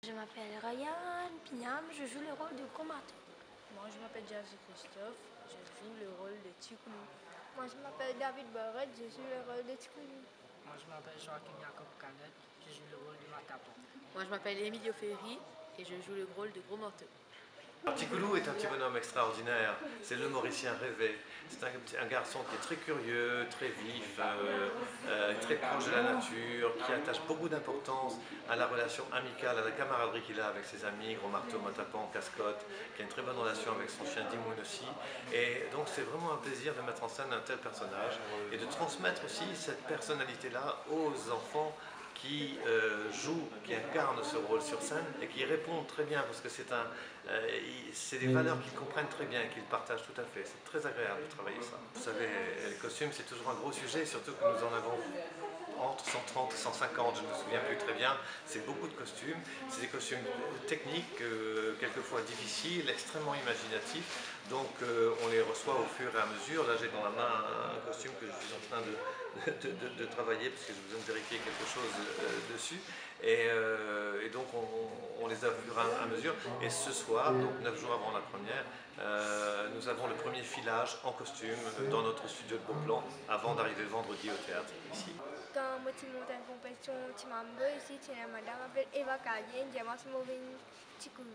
Je m'appelle Ryan Pignam, je joue le rôle de gros marteau. Moi, je m'appelle Jazzy Christophe, je joue le rôle de Tikoulou. Moi, je m'appelle David Barrett, je joue le rôle de Tikoulou. Moi, je m'appelle Joachim Jacob Canet, je joue le rôle de Matapo. Moi, je m'appelle Emilio Ferri et je joue le rôle de Gros Marteau. Tikoulou est un petit bonhomme extraordinaire, c'est le Mauricien rêvé. C'est un garçon qui est très curieux, très vif, très proche de la nature, qui attache beaucoup d'importance à la relation amicale, à la camaraderie qu'il a avec ses amis, Gros Marteau, Matapan, Cascotte, qui a une très bonne relation avec son chien Dimoun aussi. Et donc c'est vraiment un plaisir de mettre en scène un tel personnage et de transmettre aussi cette personnalité-là aux enfants qui jouent, qui incarnent ce rôle sur scène et qui répondent très bien parce que c'est des valeurs qu'ils comprennent très bien et qu'ils partagent tout à fait. C'est très agréable de travailler ça. Vous savez, les costumes c'est toujours un gros sujet, surtout que nous en avons entre 130 et 150, je ne me souviens plus très bien. C'est beaucoup de costumes, c'est des costumes techniques, quelquefois difficiles, extrêmement imaginatifs. Donc on les reçoit au fur et à mesure. Là j'ai dans la main un costume que je suis en train de travailler parce que j'ai besoin de vérifier quelque chose dessus. Et donc on les a vus à mesure. Et ce soir, donc 9 jours avant la première, nous avons le premier filage en costume dans notre studio de Beauplan avant d'arriver vendredi au théâtre ici. Quand moi, je monte en compétition, je m'embête ici, je m'appelle Eva Kayen, je m'appelle Tikoulou,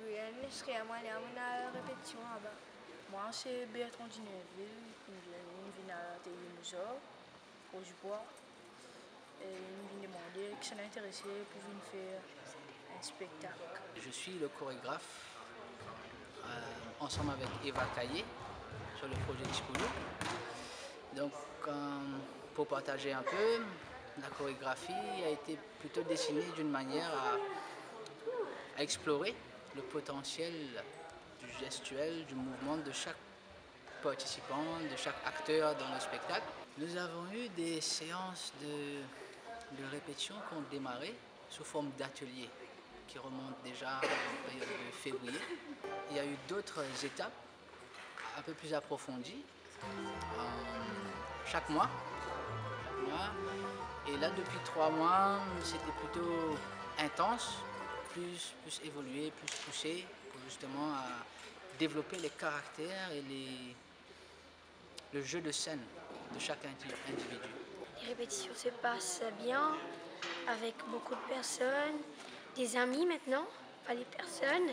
je serai à la répétition là-bas. Moi, c'est Bertrand Dinerville, je viens à Télémusor, au Dubois, et il me demander qui s'en est intéressé pour venir faire un spectacle. Je suis le chorégraphe ensemble avec Eva Caillé sur le projet Tikoulou. Donc, pour partager un peu, la chorégraphie a été plutôt dessinée d'une manière à explorer le potentiel du gestuel, du mouvement de chaque participant, de chaque acteur dans le spectacle. Nous avons eu des séances de répétition qui ont démarré sous forme d'ateliers qui remontent déjà à la période de février. Il y a eu d'autres étapes un peu plus approfondies chaque mois. Et là, depuis 3 mois, c'était plutôt intense, plus évolué, plus poussé, pour justement développer les caractères et le jeu de scène de chaque individu. Les répétitions se passent bien, avec beaucoup de personnes, des amis maintenant, pas les personnes.